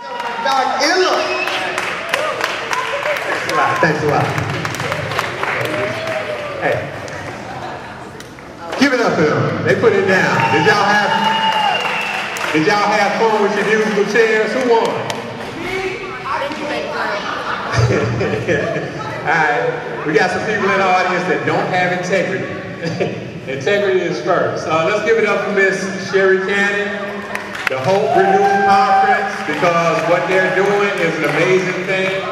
Doc Illah. Thanks a lot. Thanks a lot. Hey, give it up for them. They put it down. Did y'all have fun with your musical chairs? Who won? All right, we got some people in the audience that don't have integrity. Integrity is first. Let's give it up for Miss Sherry Cannon, the Hope Renewed Conference, because what they're doing is an amazing thing.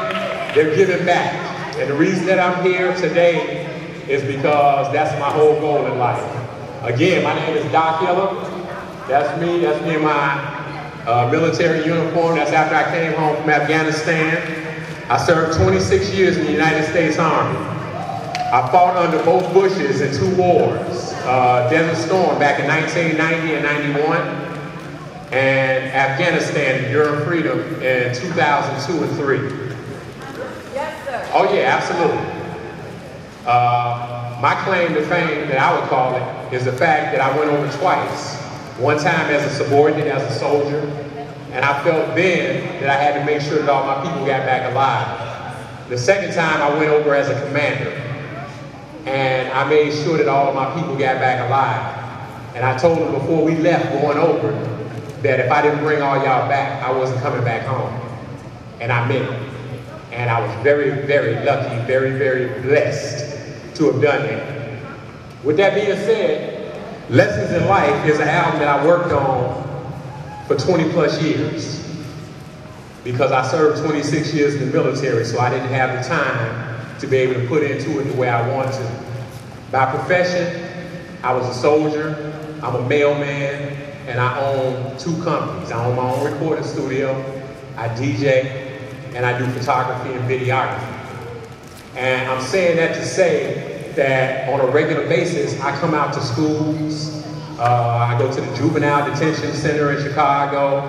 They're giving back. And the reason that I'm here today is because that's my whole goal in life. Again, my name is Doc Illah. That's me in my military uniform. That's after I came home from Afghanistan. I served 26 years in the United States Army. I fought under both Bushes in 2 wars. Desert Storm back in 1990 and 91, and Afghanistan, Enduring Freedom in 2002 and 3. Yes, sir. Oh yeah, absolutely. My claim to fame, that I would call it, is the fact that I went over twice. One time as a subordinate, as a soldier, and I felt then that I had to make sure that all my people got back alive. The second time I went over as a commander, and I made sure that all of my people got back alive. And I told them before we left going over that if I didn't bring all y'all back, I wasn't coming back home. And I meant it. And I was very, very lucky, very, very blessed to have done that. With that being said, Lessons in Life is an album that I worked on for 20 plus years, because I served 26 years in the military, so I didn't have the time to be able to put into it the way I wanted to. By profession, I was a soldier, I'm a mailman, and I own 2 companies. I own my own recording studio, I DJ, and I do photography and videography. And I'm saying that to say that on a regular basis, I come out to schools, I go to the Juvenile Detention Center in Chicago,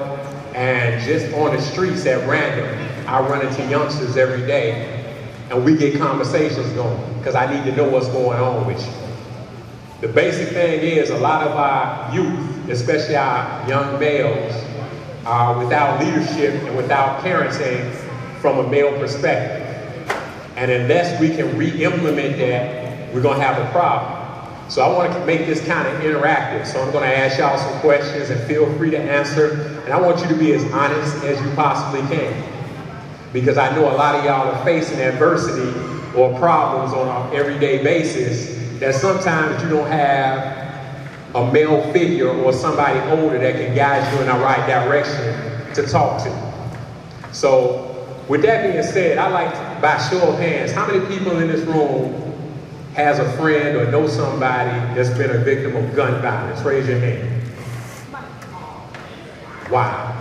and just on the streets at random, I run into youngsters every day, and we get conversations going, because I need to know what's going on with you. The basic thing is, a lot of our youth, especially our young males, are without leadership and without parenting from a male perspective. And unless we can re-implement that, we're gonna have a problem. So I want to make this kind of interactive. So I'm gonna ask y'all some questions, and feel free to answer. And I want you to be as honest as you possibly can, because I know a lot of y'all are facing adversity or problems on an everyday basis that sometimes you don't have a male figure or somebody older that can guide you in the right direction to talk to. So with that being said, I'd like to, by show of hands, how many people in this room has a friend or knows somebody that's been a victim of gun violence? Raise your hand. Wow.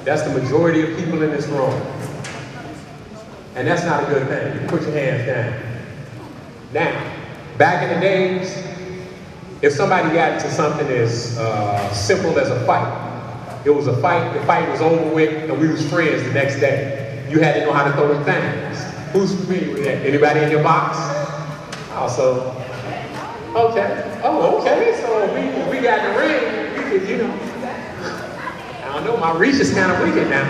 That's the majority of people in this room. And that's not a good thing. You can put your hands down. Now, back in the days, if somebody got into something as simple as a fight, it was a fight, the fight was over with, and we was friends the next day. You had to know how to throw them things. Who's familiar with that? Anybody in your box? Also, okay. Oh, okay. So we got the ring. We could, you know. I don't know, my reach is kind of wicked now.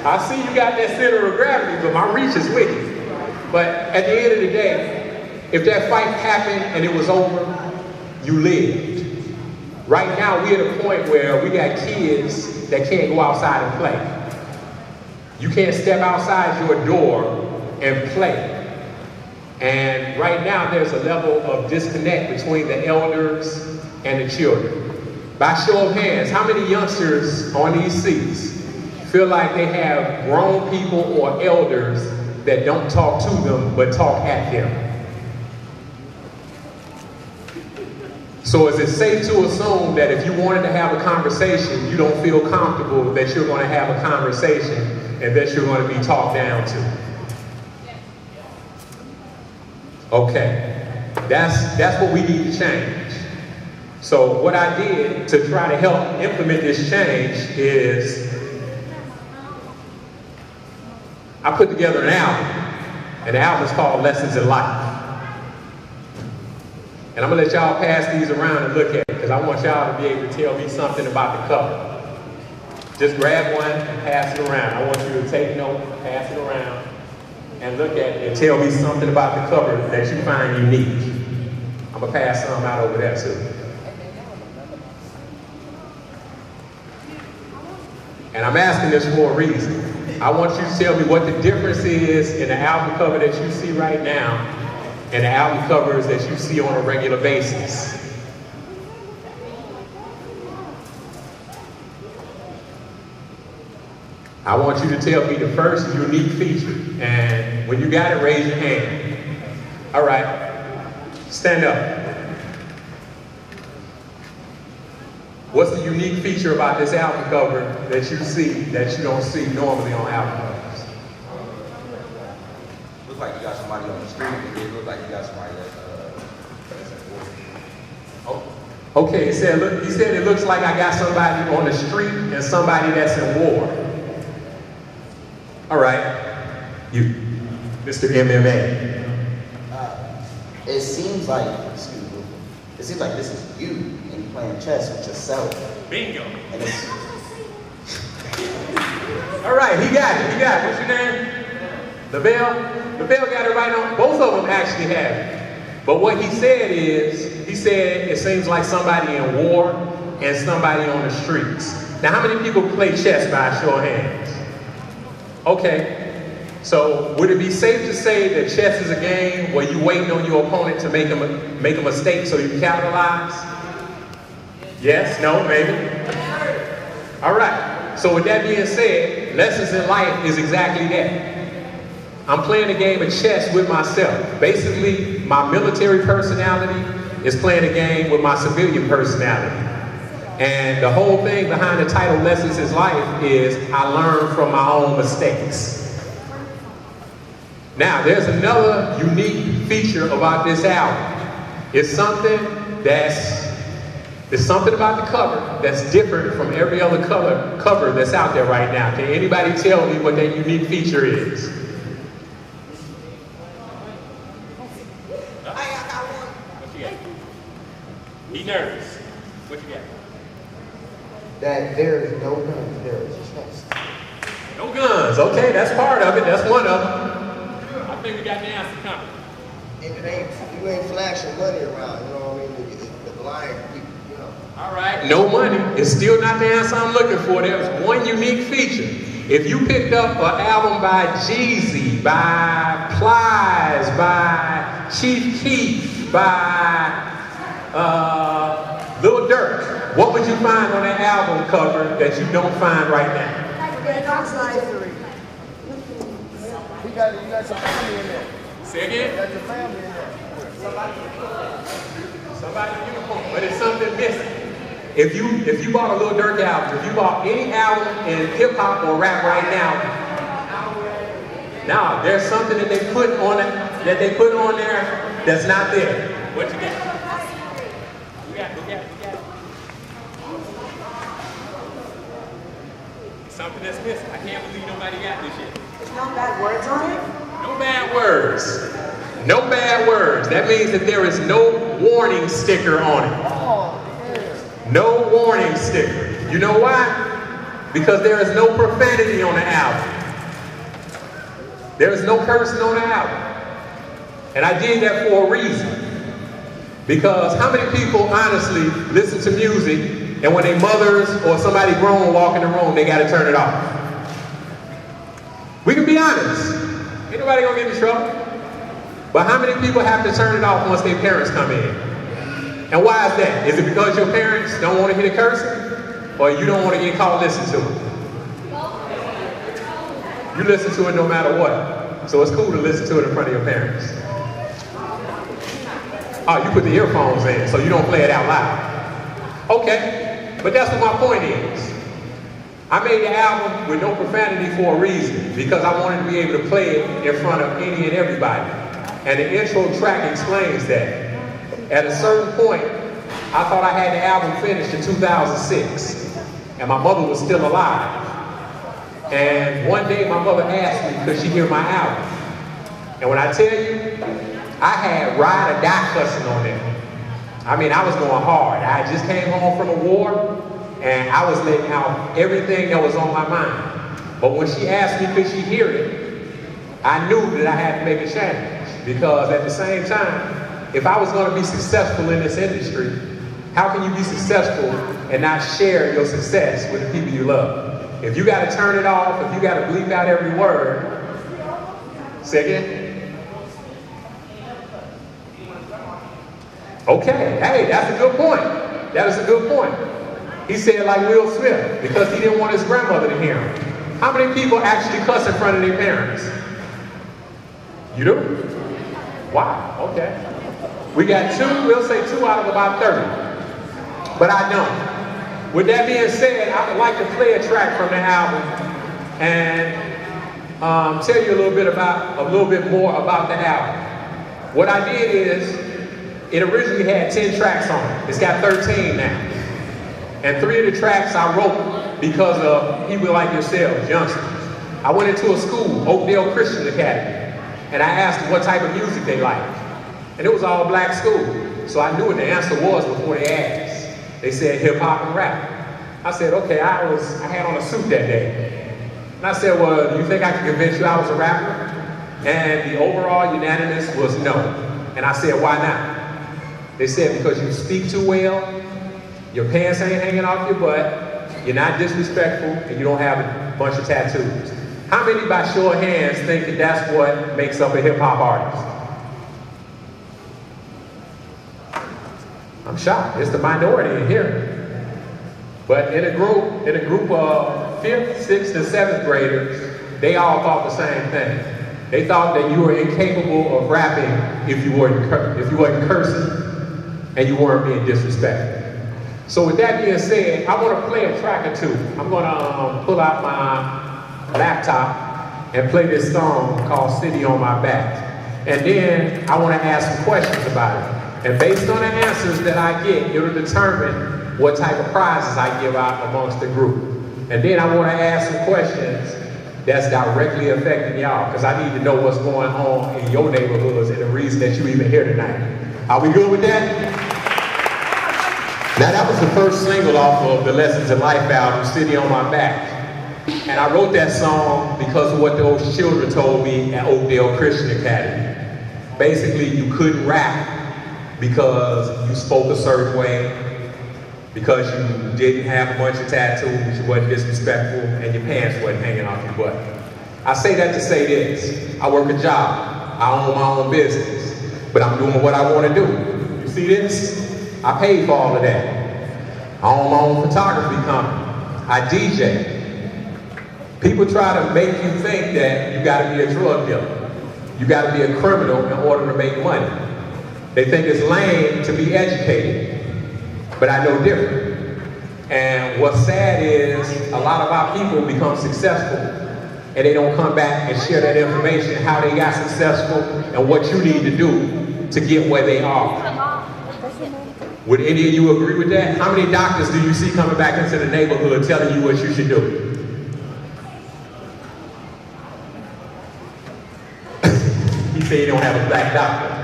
I see you got that center of gravity, but my reach is wicked. But at the end of the day, if that fight happened and it was over, you lived. Right now, we're at a point where we got kids that can't go outside and play. You can't step outside your door and play. And right now, there's a level of disconnect between the elders and the children. By show of hands, how many youngsters on these seats feel like they have grown people or elders that don't talk to them, but talk at them? So is it safe to assume that if you wanted to have a conversation, you don't feel comfortable that you're going to have a conversation and that you're going to be talked down to? Okay, that's what we need to change. So what I did to try to help implement this change is I put together an album, and the album is called Lessons in Life. And I'm gonna let y'all pass these around and look at it, because I want y'all to be able to tell me something about the cover. Just grab one and pass it around. I want you to take note, pass it around, and look at it and tell me something about the cover that you find unique. I'm gonna pass some out over there too. And I'm asking this for a reason. I want you to tell me what the difference is in the album cover that you see right now and the album covers that you see on a regular basis. I want you to tell me the first unique feature. And when you got it, raise your hand. All right, stand up. What's the unique feature about this album cover that you see that you don't see normally on album covers? Looks like you got somebody on the street, and it looks like you got somebody that's Okay, he said it looks like I got somebody on the street and somebody that's in war. All right, you, Mr. MMA. It seems like, excuse me, it seems like this is you and you playing chess with yourself. Bingo. And it's, All right, he got it. What's your name? LaBelle got it right on. Both of them actually have it. But what he said is, he said it seems like somebody in war and somebody on the streets. Now, how many people play chess by a show of hands? Okay, so would it be safe to say that chess is a game where you're waiting on your opponent to make a mistake so you can capitalize? Yes, no, maybe? All right, so with that being said, lessons in life is exactly that. I'm playing a game of chess with myself. Basically, my military personality is playing a game with my civilian personality. And the whole thing behind the title Lessons in Life is I learn from my own mistakes. Now, there's another unique feature about this album. It's something about the cover that's different from every other cover that's out there right now. Can anybody tell me what that unique feature is? I got one. What you got? He nervous. What you got? that there is no guns, there is chest. No guns. Okay, that's part of it. That's one of them. I think we got the answer coming. If it ain't, you ain't flashing money around, you know what I mean? The blind people, you know. All right, no money. It's still not the answer I'm looking for. There's one unique feature. If you picked up an album by Jeezy, by Plies, by Chief Keef, by Lil Durk, what would you find on that album cover that you don't find right now? You got some family in there. Say again? You got your family in there. Somebody uniform, but it's something missing. If you bought a Lil Durk album, if you bought any album in hip hop or rap right now there's something that they put on there that's not there. What you got? We got it. Something that's missing. I can't believe nobody got this yet. There's no bad words on it? No bad words. No bad words. That means that there is no warning sticker on it. No warning sticker. You know why? Because there is no profanity on the album. There is no cursing on the album. And I did that for a reason. Because how many people honestly listen to music and when their mothers or somebody grown walk in the room, they got to turn it off? We can be honest. Ain't nobody gonna get in trouble. But how many people have to turn it off once their parents come in? And why is that? Is it because your parents don't want to hear the cursing? Or you don't want to get caught listening to it? You listen to it no matter what. So it's cool to listen to it in front of your parents. Oh, you put the earphones in so you don't play it out loud. Okay, but that's what my point is. I made the album with no profanity for a reason, because I wanted to be able to play it in front of any and everybody. And the intro track explains that. At a certain point, I thought I had the album finished in 2006, and my mother was still alive. And one day my mother asked me, could she hear my album? And when I tell you, I had ride or die cussing on there. I mean, I was going hard. I just came home from a war, and I was letting out everything that was on my mind. But when she asked me could she hear it, I knew that I had to make a change, because at the same time, if I was going to be successful in this industry, how can you be successful and not share your success with the people you love? If you got to turn it off, if you got to bleep out every word, say again? Okay, hey, that's a good point. That is a good point. He said like Will Smith, because he didn't want his grandmother to hear him. How many people actually cuss in front of their parents? You do? Wow, okay. We got 2, we'll say 2 out of about 30. But I don't. With that being said, I would like to play a track from the album and tell you a little bit more about the album. What I did is, it originally had 10 tracks on it. It's got 13 now. And 3 of the tracks I wrote because of people like yourselves, youngsters. I went into a school, Oakdale Christian Academy, and I asked them what type of music they liked. And it was all black school. So I knew what the answer was before they asked. They said hip hop and rap. I said, okay, I had on a suit that day. And I said, well, do you think I can convince you I was a rapper? And the overall unanimous was no. And I said, why not? They said, because you speak too well, your pants ain't hanging off your butt, you're not disrespectful, and you don't have a bunch of tattoos. How many by show of hands think that that's what makes up a hip hop artist? I'm shocked. It's the minority in here. But in a group of 5th, 6th, and 7th graders, they all thought the same thing. They thought that you were incapable of rapping if you wasn't cursing and you weren't being disrespectful. So with that being said, I want to play a track or 2. I'm going to pull out my laptop and play this song called City on My Back. And then I want to ask some questions about it. And based on the answers that I get, it will determine what type of prizes I give out amongst the group. And then I want to ask some questions that's directly affecting y'all, because I need to know what's going on in your neighborhoods and the reason that you even here tonight. Are we good with that? Now that was the first single off of the Lessons in Life album, City on My Back. And I wrote that song because of what those children told me at Oakdale Christian Academy. Basically, you couldn't rap because you spoke a certain way, because you didn't have a bunch of tattoos, you wasn't disrespectful, and your pants wasn't hanging off your butt. I say that to say this: I work a job, I own my own business, but I'm doing what I want to do. You see this? I paid for all of that. I own my own photography company. I DJ. People try to make you think that you gotta be a drug dealer. You gotta be a criminal in order to make money. They think it's lame to be educated, but I know different. And what's sad is a lot of our people become successful and they don't come back and share that information, how they got successful and what you need to do to get where they are. Would any of you agree with that? How many doctors do you see coming back into the neighborhood telling you what you should do? He said you don't have a black doctor.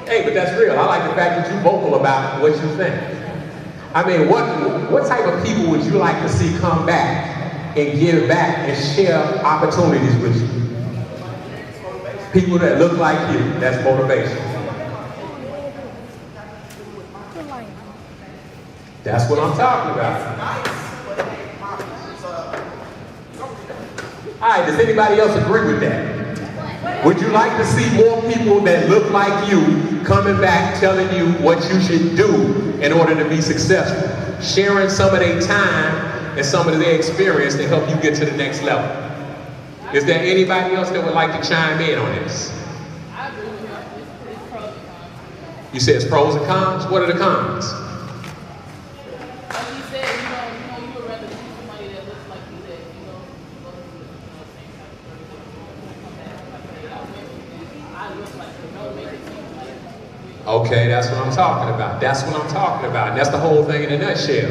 Hey, but that's real. I like the fact that you're vocal about what you think. I mean, what type of people would you like to see come back and give back and share opportunities with you? People that look like you. That's motivation. That's what I'm talking about. All right, does anybody else agree with that? Would you like to see more people that look like you coming back telling you what you should do in order to be successful? Sharing some of their time and some of their experience to help you get to the next level. Is there anybody else that would like to chime in on this? You said it's pros and cons? What are the cons? Okay, that's what I'm talking about. That's what I'm talking about. And that's the whole thing in a nutshell.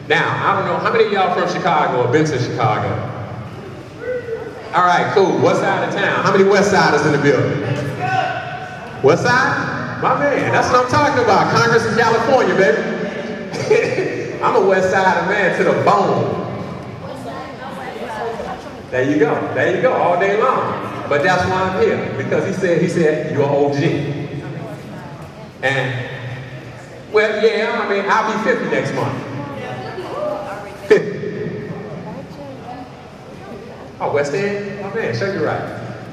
Now, I don't know, how many of y'all from Chicago or been to Chicago? All right, cool. What side of town? How many West Siders in the building? West Side? My man, that's what I'm talking about. Congress in California, baby. I'm a West Sider man to the bone. There you go, all day long. But that's why I'm here, because he said, you're OG. And, well, yeah, I mean, I'll be 50 next month. 50. Oh, West End? Oh man, show you right.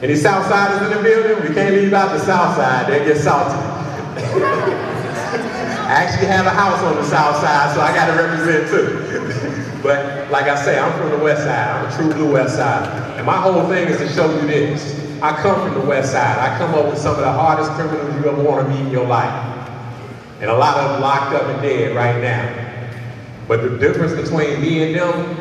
Any South Siders in the building? We can't leave out the South Side, they get salty. I actually have a house on the South Side, so I got to represent too. But like I say, I'm from the West Side. I'm a true blue West Side. And my whole thing is to show you this. I come from the West Side. I come up with some of the hardest criminals you ever want to meet in your life. And a lot of them locked up and dead right now. But the difference between me and them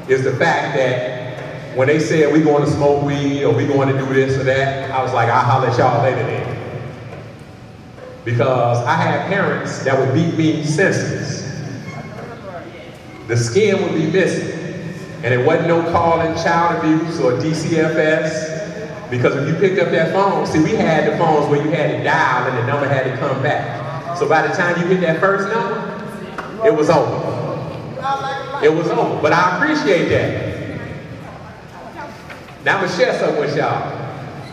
is the fact that when they said we going to smoke weed or we going to do this or that, I was like, I'll holler at y'all later then. Because I had parents that would beat me senseless. The skin would be missing. And it wasn't no calling child abuse or DCFS. Because if you picked up that phone, see, we had the phones where you had to dial and the number had to come back. So by the time you hit that first number, it was over. It was over. But I appreciate that. Now I'm going to share something with y'all.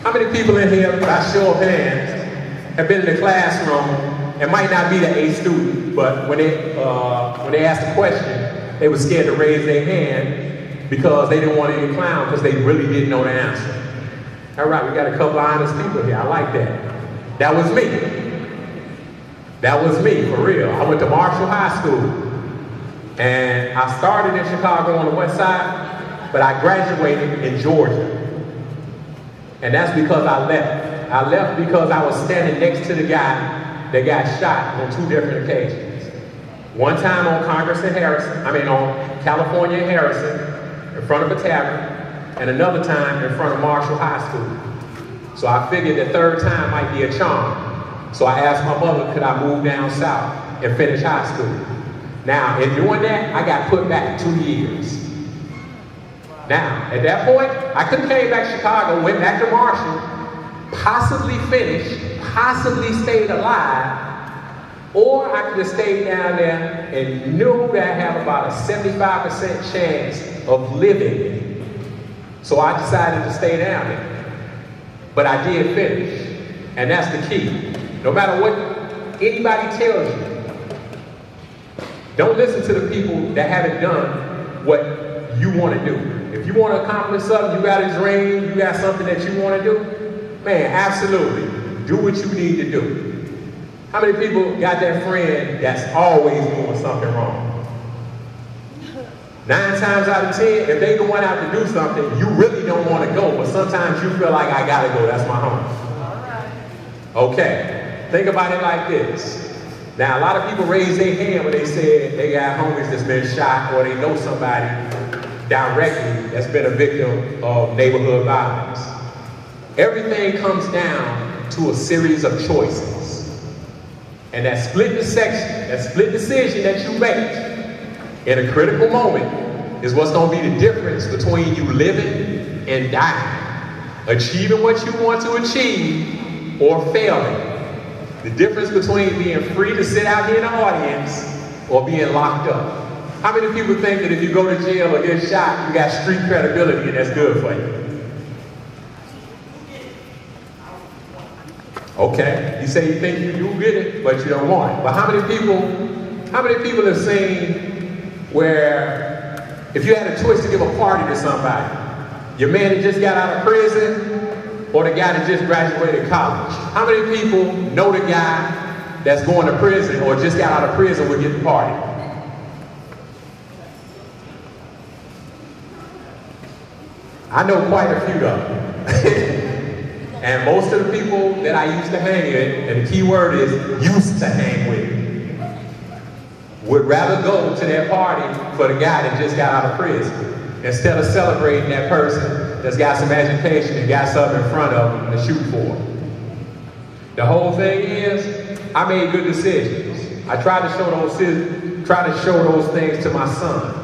How many people in here, by show of hands, have been in the classroom and might not be the A student, but when they asked a question, they were scared to raise their hand because they didn't want to get clowned because they really didn't know the answer. All right, we got a couple of honest people here. I like that. That was me. That was me, for real. I went to Marshall High School, and I started in Chicago on the west side, but I graduated in Georgia. And that's because I left. I left because I was standing next to the guy that got shot on 2 different occasions. One time on on California and Harrison, in front of a tavern, and another time in front of Marshall High School. So I figured the third time might be a charm. So I asked my mother, could I move down south and finish high school? Now, in doing that, I got put back 2 years. Now, at that point, I could have came back to Chicago, went back to Marshall, possibly finished, possibly stayed alive, or I could have stayed down there and knew that I have about a 75% chance of living. So I decided to stay down there. But I did finish, and that's the key. No matter what anybody tells you, don't listen to the people that haven't done what you want to do. If you want to accomplish something, you got a dream, you got something that you want to do, man, absolutely, do what you need to do. How many people got that friend that's always doing something wrong? 9 times out of 10, if they going out to do something, you really don't want to go, but sometimes you feel like I gotta go, that's my home. Okay, think about it like this. Now, a lot of people raise their hand when they said they got homies that's been shot or they know somebody directly that's been a victim of neighborhood violence. Everything comes down to a series of choices. And that split decision that you make in a critical moment is what's going to be the difference between you living and dying, achieving what you want to achieve or failing. The difference between being free to sit out here in the audience or being locked up. How many people think that if you go to jail or get shot, you got street credibility and that's good for you? Okay, you say you think you do get it, but you don't want it. But how many people have seen where if you had a choice to give a party to somebody, your man that just got out of prison or the guy that just graduated college? How many people know the guy that's going to prison or just got out of prison would get the party? I know quite a few of them. And most of the people that I used to hang with, and the key word is used to hang with, would rather go to that party for the guy that just got out of prison instead of celebrating that person that's got some education and got something in front of them to shoot for. The whole thing is, I made good decisions. I tried to show those things to my son.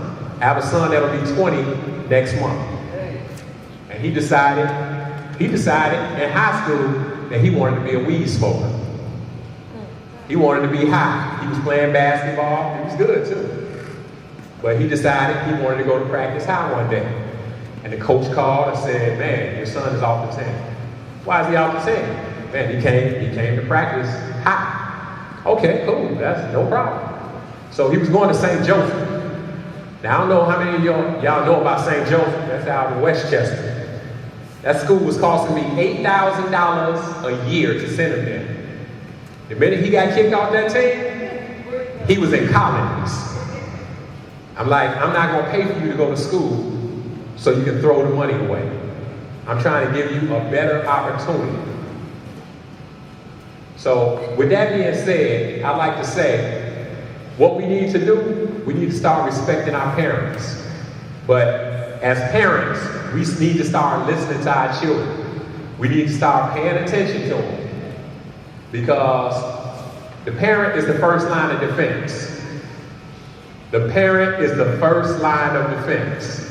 I have a son that'll be 20 next month. And he decided in high school that he wanted to be a weed smoker. He wanted to be high. He was playing basketball. He was good too. But he decided he wanted to go to practice high one day. And the coach called and said, man, your son is off the team. Why is he off the team? Man, he came to practice high. Okay, cool, that's no problem. So he was going to St. Joseph. Now I don't know how many of y'all know about St. Joseph. That's out in Westchester. That school was costing me $8,000 a year to send him there. The minute he got kicked off that team, he was in college. I'm like, I'm not gonna pay for you to go to school so you can throw the money away. I'm trying to give you a better opportunity. So with that being said, I'd like to say, what we need to do, we need to start respecting our parents. But as parents, we need to start listening to our children. We need to start paying attention to them. Because the parent is the first line of defense. The parent is the first line of defense.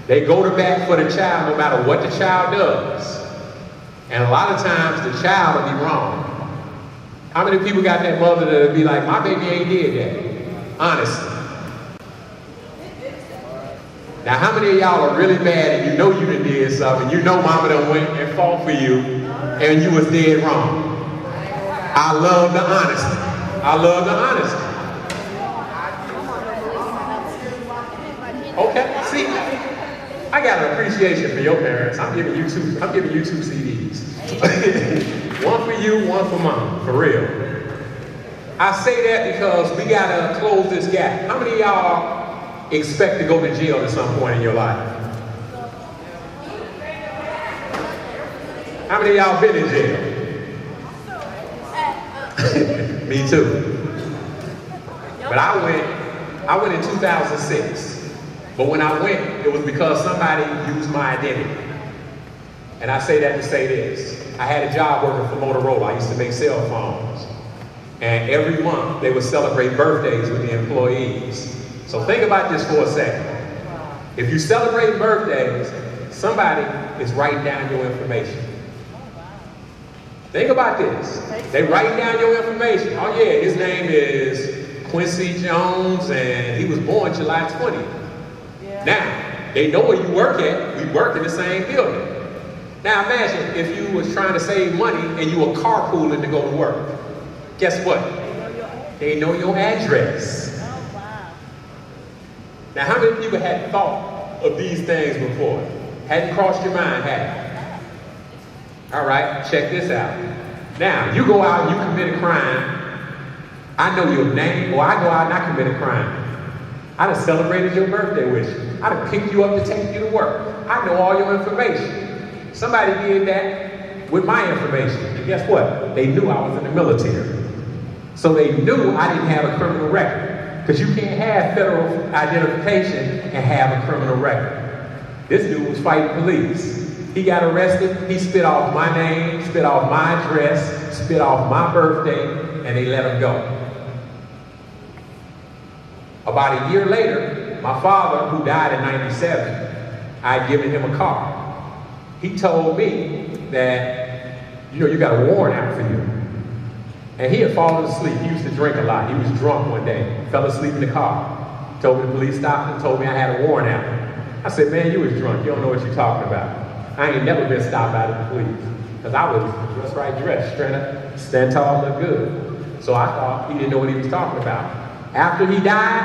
They go to bat for the child no matter what the child does. And a lot of times the child will be wrong. How many people got that mother that'll be like, my baby ain't did that? Honestly. Now how many of y'all are really mad and you know you done did something, you know mama done went and fought for you and you was dead wrong? I love the honesty. I love the honesty. Okay, see, I got an appreciation for your parents. I'm giving you two CDs. One for you, one for mom, for real. I say that because we gotta close this gap. How many of y'all expect to go to jail at some point in your life? How many of y'all been in jail? Me too. But I went in 2006. But when I went, it was because somebody used my identity. And I say that to say this. I had a job working for Motorola. I used to make cell phones. And every month, they would celebrate birthdays with the employees. So think about this for a second. If you celebrate birthdays, somebody is writing down your information. Think about this. They write down your information. Oh yeah, his name is Quincy Jones, and he was born July 20th. Now, they know where you work at. We work in the same building. Now imagine if you was trying to save money and you were carpooling to go to work. Guess what? They know your address. Now how many people had thought of these things before? Hadn't crossed your mind, had it? All right, check this out. Now, you go out and you commit a crime. I know your name, or I go out and I commit a crime. I'd have celebrated your birthday with you. I'd have picked you up to take you to work. I know all your information. Somebody did that with my information. And guess what? They knew I was in the military. So they knew I didn't have a criminal record. Because you can't have federal identification and have a criminal record. This dude was fighting police. He got arrested. He spit off my name, spit off my address, spit off my birthday, and they let him go. About a year later, my father, who died in '97, I'd given him a car. He told me that, you got a warrant out for you. And he had fallen asleep. He used to drink a lot. He was drunk one day, fell asleep in the car. Told me the police stopped and told me I had a warrant out. I said, man, you was drunk. You don't know what you're talking about. I ain't never been stopped by the police. Because I was just right dressed, straight up, stand tall, look good. So I thought he didn't know what he was talking about. After he died,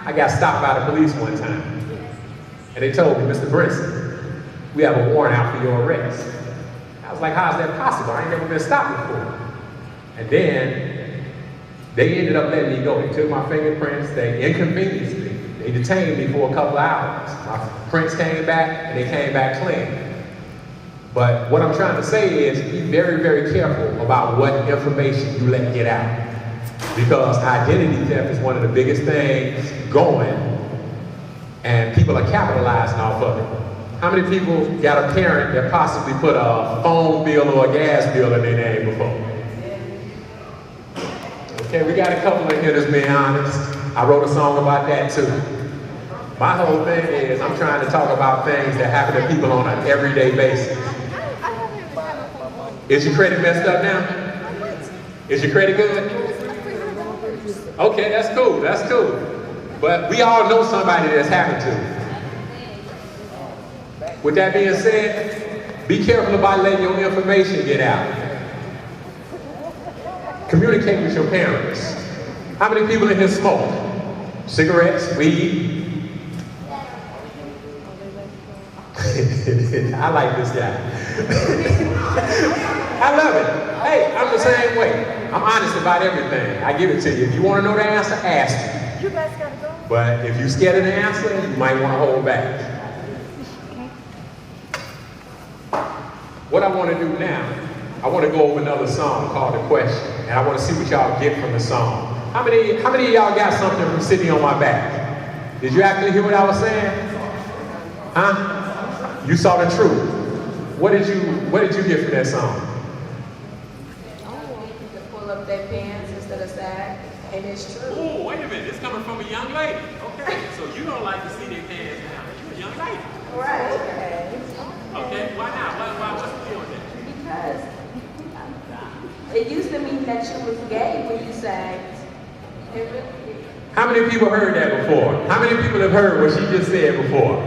I got stopped by the police one time. And they told me, Mr. Brinson, we have a warrant out for your arrest. I was like, how is that possible? I ain't never been stopped before. And then they ended up letting me go. They took my fingerprints, they inconvenienced me. They detained me for a couple hours. My prints came back and they came back clean. But what I'm trying to say is be very, very careful about what information you let get out. Because identity theft is one of the biggest things going, and people are capitalizing off of it. How many people got a parent that possibly put a phone bill or a gas bill in their name before? Okay, we got a couple in here that's being honest. I wrote a song about that too. My whole thing is I'm trying to talk about things that happen to people on an everyday basis. Is your credit messed up now? Is your credit good? Okay, that's cool, that's cool. But we all know somebody that's happened to. With that being said, be careful about letting your information get out. Communicate with your parents. How many people in here smoke? Cigarettes, weed? I like this guy. I love it. Hey, I'm the same way. I'm honest about everything. I give it to you. If you want to know the answer, ask me. You guys gotta go. But if you're scared of the answer, you might want to hold back. What I want to do now, I want to go over another song called The Question, and I want to see what y'all get from the song. How many of y'all got something from sitting on my back? Did you actually hear what I was saying? Huh? You saw the truth. What did you get from that song? I want people to pull up their pants instead of sag, and it's true. Oh, wait a minute. This coming from a young lady. Okay, so you don't like to see their pants now. You're a young lady. Right. Okay, why not? What's the deal with that? Because it used to mean that you was gay when you sagged. It really did. How many people heard that before? How many people have heard what she just said before?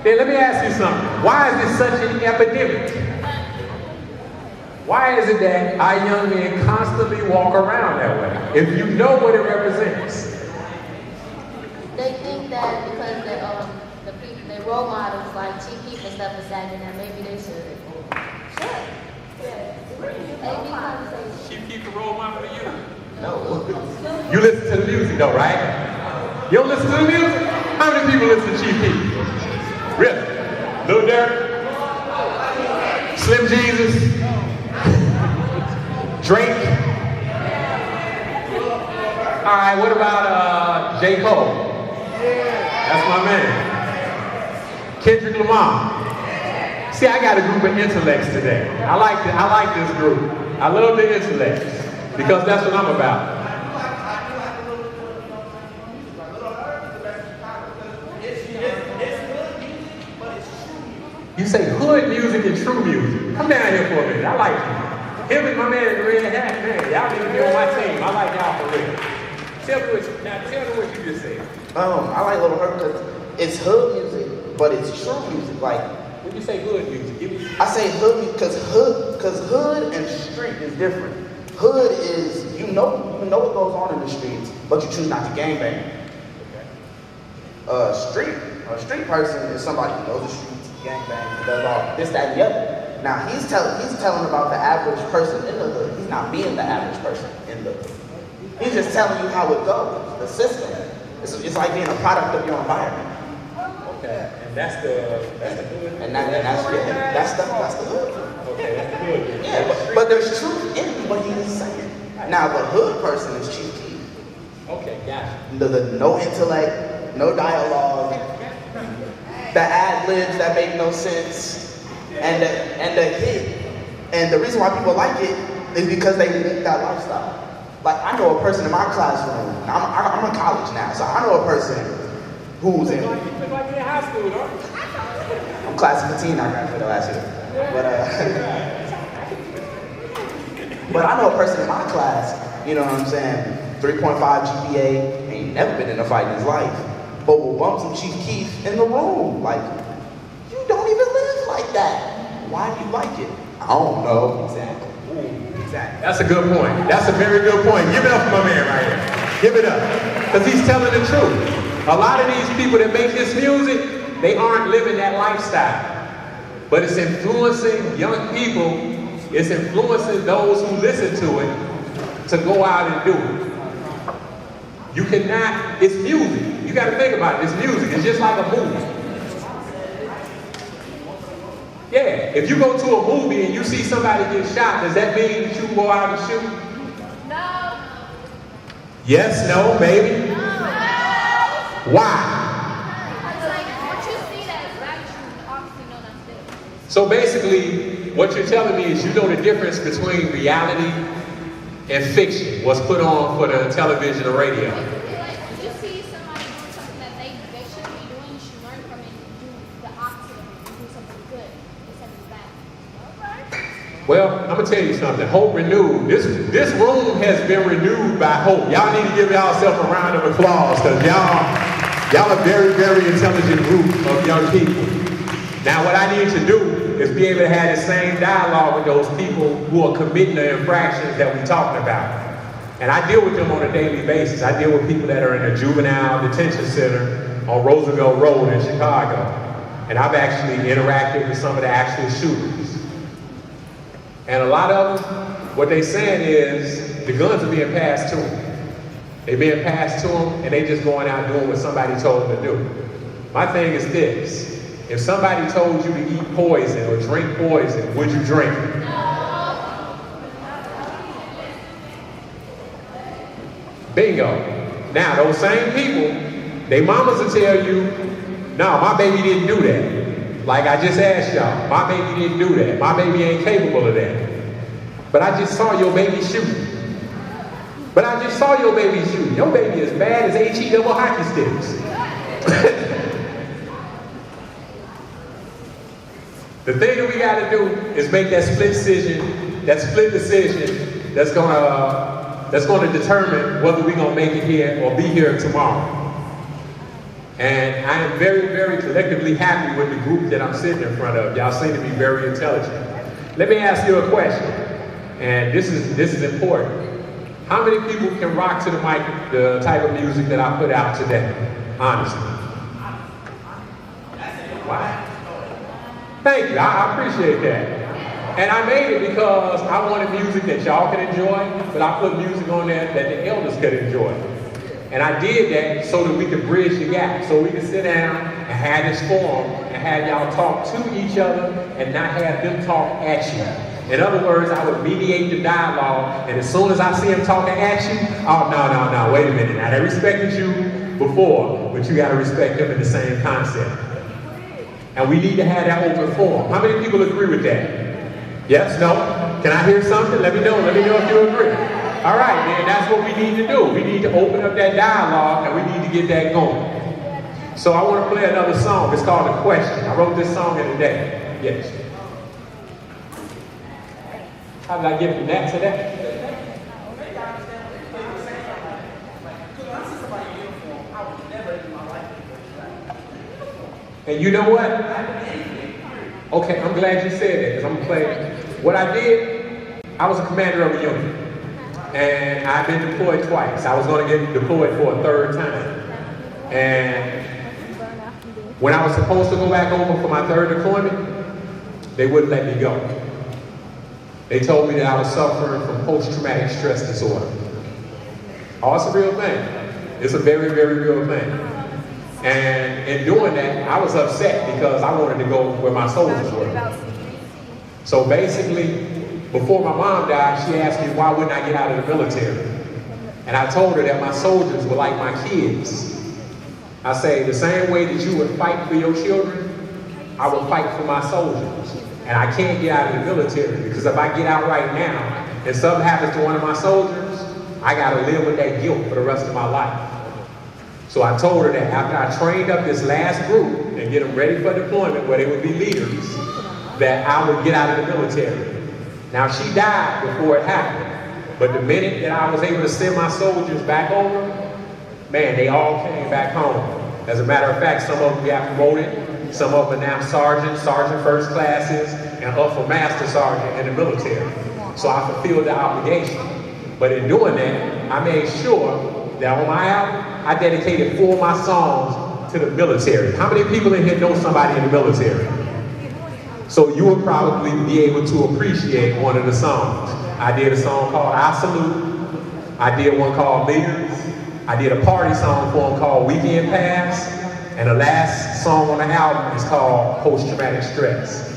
Then let me ask you something. Why is this such an epidemic? Why is it that our young men constantly walk around that way? If you know what it represents. They think that because the role models like Chief Keef and stuff is sagging that maybe they should. Chief Keef a role model to you? No. You listen to the music though, right? You don't listen to the music? How many people listen to Chief Keef? Really? Lil Durk? Slim Jesus? Drake? Alright, what about J. Cole? That's my man. Kendrick Lamar. See, I got a group of intellects today. I like this group. I love the intellects because that's what I'm about. You say hood music and true music. Come down here for a minute. I like you. Him and my man in the red hat, man. Y'all need to be on my team. I like y'all for real. Tell me what you just said. I like Little Herb because it's hood music, but it's true music. Like, When you say hood music, I say hood music because hood and street is different. Hood is you know what goes on in the streets, but you choose not to gangbang. A street person is somebody who knows the streets, gangbang, does all this, that, and the other. Now he's telling about the average person in the hood. He's not being the average person in the hood. He's just telling you how it goes, the system. It's like being a product of your environment. Okay, and that's the hood. And that's the hood. Okay, that's the hood. Yeah, but there's truth in what he is saying. Now the hood person is Chief Keef. Okay, gotcha. The no intellect, no dialogue, the ad libs that make no sense, and the hit. And the reason why people like it is because they live that lifestyle. Like I know a person in my classroom. I'm in college now, so I know a person who's in. It's like you're in high school, don't you? I'm class of 15. I graduated last year, but I know a person in my class. You know what I'm saying? 3.5 GPA, ain't never been in a fight in his life, but will bump some Chief Keef in the room. Like you don't even live like that. Why do you like it? I don't know. Exactly. That's a good point. That's a very good point. Give it up for my man right here. Give it up. Because he's telling the truth. A lot of these people that make this music, they aren't living that lifestyle. But it's influencing young people. It's influencing those who listen to it to go out and do it. You cannot, it's music. You got to think about it. It's music. It's just like a movie. Yeah, if you go to a movie and you see somebody get shot, does that mean that you can go out and shoot? No. Yes, no, maybe? No. Why? It's like what you see that is right, you obviously know that's it. So basically, what you're telling me is you know the difference between reality and fiction, what's put on for the television or radio. Basically, like, if you see somebody doing something that they shouldn't be doing, you should learn from it and do the opposite of it and do something good instead of bad. Okay. Well, gonna tell you something. Hope renewed. This room has been renewed by hope. Y'all need to give yourself a round of applause, because y'all a very, very intelligent group of young people. Now what I need to do is be able to have the same dialogue with those people who are committing the infractions that we're talking about. And I deal with them on a daily basis. I deal with people that are in a juvenile detention center on Roosevelt Road in Chicago. And I've actually interacted with some of the actual shooters. And a lot of them, what they're saying is the guns are being passed to them. They're being passed to them, and they just going out doing what somebody told them to do. My thing is this. If somebody told you to eat poison or drink poison, would you drink it? Bingo. Now, those same people, they mamas will tell you, no, my baby didn't do that. Like I just asked y'all, my baby didn't do that. My baby ain't capable of that. But I just saw your baby shooting. But I just saw your baby shooting. Your baby is bad as HE double hockey sticks. The thing that we got to do is make that split decision that's gonna determine whether we're gonna make it here or be here tomorrow. And I am very, very collectively happy with the group that I'm sitting in front of. Y'all seem to be very intelligent. Let me ask you a question, and this is important. How many people can rock to the mic the type of music that I put out today? Honestly. Wow. Thank you, I appreciate that. And I made it because I wanted music that y'all can enjoy, but I put music on there that the elders could enjoy. And I did that so that we could bridge the gap, so we could sit down and have this forum and have y'all talk to each other and not have them talk at you. In other words, I would mediate the dialogue, and as soon as I see them talking at you, oh, no, wait a minute. Now, they respected you before, but you got to respect them in the same concept. And we need to have that open forum. How many people agree with that? Yes? No? Can I hear something? Let me know. Let me know if you agree. All right, then that's what we need to do. We need to open up that dialogue, and we need to get that going. So I want to play another song. It's called The Question. I wrote this song in a day. Yes. How did I get from that to that? And you know what? Okay, I'm glad you said that, because I'm going to play. What I did, I was a commander of a unit. And I've been deployed twice. I was going to get deployed for a third time. And when I was supposed to go back over for my third deployment, they wouldn't let me go. They told me that I was suffering from post-traumatic stress disorder. Oh, it's a real thing. It's a very, very real thing. And in doing that, I was upset because I wanted to go where my soldiers were. So basically, before my mom died, she asked me why wouldn't I get out of the military? And I told her that my soldiers were like my kids. I say, the same way that you would fight for your children, I would fight for my soldiers. And I can't get out of the military, because if I get out right now and something happens to one of my soldiers, I gotta live with that guilt for the rest of my life. So I told her that after I trained up this last group and get them ready for deployment where they would be leaders, that I would get out of the military. Now she died before it happened, but the minute that I was able to send my soldiers back over, man, they all came back home. As a matter of fact, some of them got promoted, some of them are now sergeant first classes, and up for master sergeant in the military. So I fulfilled the obligation. But in doing that, I made sure that on my album, I dedicated 4 of my songs to the military. How many people in here know somebody in the military? So you will probably be able to appreciate one of the songs. I did a song called I Salute. I did one called Leaders. I did a party song for them called Weekend Pass. And the last song on the album is called Post-Traumatic Stress.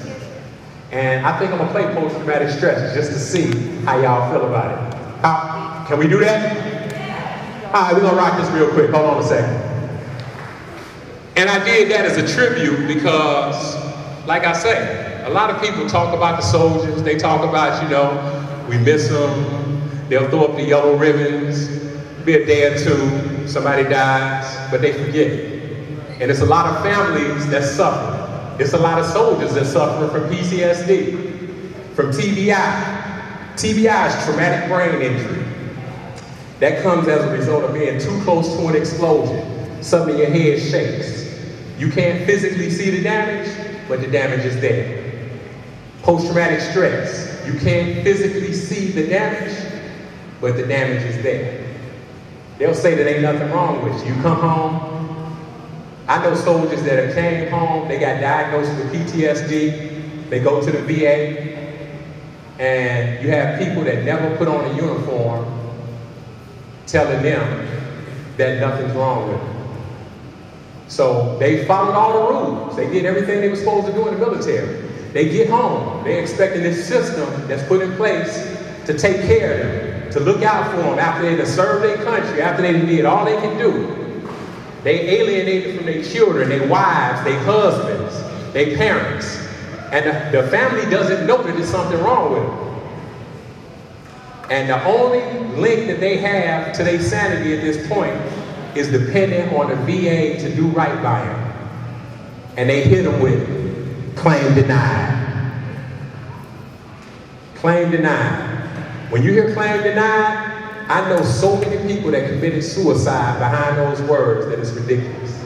And I think I'm gonna play Post-Traumatic Stress just to see how y'all feel about it. Can we do that? All right, we're gonna rock this real quick. Hold on a second. And I did that as a tribute because, like I say, a lot of people talk about the soldiers. They talk about, we miss them. They'll throw up the yellow ribbons. Be a day or two, somebody dies, but they forget it. And it's a lot of families that suffer. It's a lot of soldiers that suffer from PTSD, from TBI, TBI is traumatic brain injury. That comes as a result of being too close to an explosion. Suddenly your head shakes. You can't physically see the damage, but the damage is there. Post-traumatic stress. You can't physically see the damage, but the damage is there. They'll say that ain't nothing wrong with you. You come home. I know soldiers that have came home, they got diagnosed with PTSD, they go to the VA, and you have people that never put on a uniform telling them that nothing's wrong with them. So they followed all the rules. They did everything they were supposed to do in the military. They get home. They're expecting this system that's put in place to take care of them, to look out for them after they served their country, after they did all they can do. They alienated from their children, their wives, their husbands, their parents. And the family doesn't know that there's something wrong with them. And the only link that they have to their sanity at this point is dependent on the VA to do right by them. And they hit them with claim denied. Claim denied. When you hear claim denied, I know so many people that committed suicide behind those words that it's ridiculous.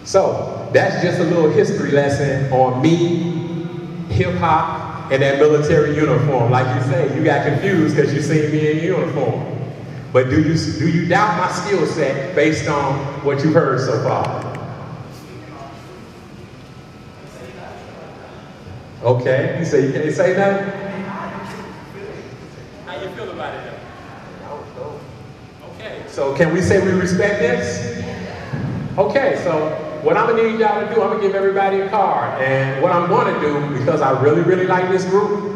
So that's just a little history lesson on me, hip hop, and that military uniform. Like you say, you got confused because you seen me in uniform. But do you doubt my skill set based on what you've heard so far? Okay, you say you can't say nothing? How you feel about it though? Okay, so can we say we respect this? Okay, so what I'm gonna need y'all to do, I'm gonna give everybody a card. And what I'm gonna do, because I really, really like this group,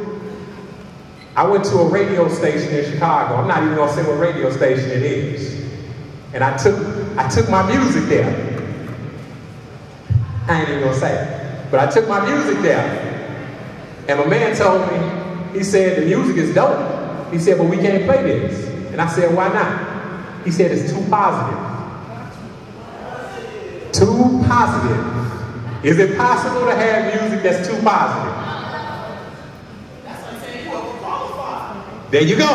I went to a radio station in Chicago. I'm not even gonna say what radio station it is. And I took my music there. I ain't even gonna say it. But I took my music there. And my man told me, he said, the music is dope. He said, but we can't play this. And I said, why not? He said, it's too positive. Too positive. Is it possible to have music that's too positive? That's like saying you overqualified. There you go.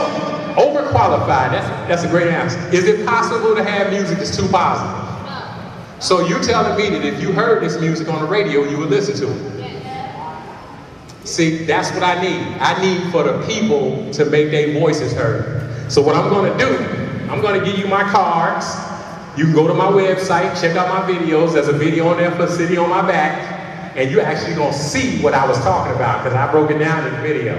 Overqualified. That's a great answer. Is it possible to have music that's too positive? So you're telling me that if you heard this music on the radio, you would listen to it? See, that's what I need. I need for the people to make their voices heard. So what I'm going to do, I'm going to give you my cards. You can go to my website, check out my videos. There's a video on there for City on My Back. And you're actually going to see what I was talking about because I broke it down in the video.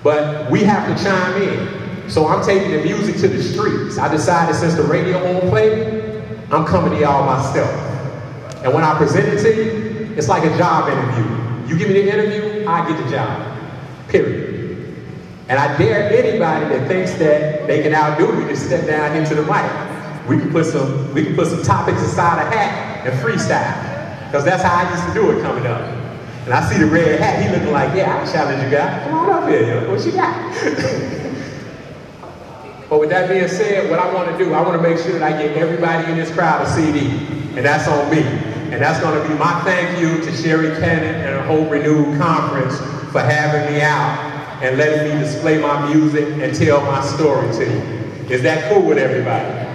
But we have to chime in. So I'm taking the music to the streets. I decided since the radio won't play, I'm coming to y'all myself. And when I present it to you, it's like a job interview. You give me the interview, I get the job. Period. And I dare anybody that thinks that they can outdo me to step down into the mic. We can put some topics inside a hat and freestyle. Because that's how I used to do it coming up. And I see the red hat, he looking like, yeah, I challenge you guys. Come on up here, yo. What you got? But with that being said, what I want to do, I want to make sure that I get everybody in this crowd a CD. And that's on me. And that's going to be my thank you to Sherry Cannon and her Hope Renewed Conference for having me out and letting me display my music and tell my story to you. Is that cool with everybody?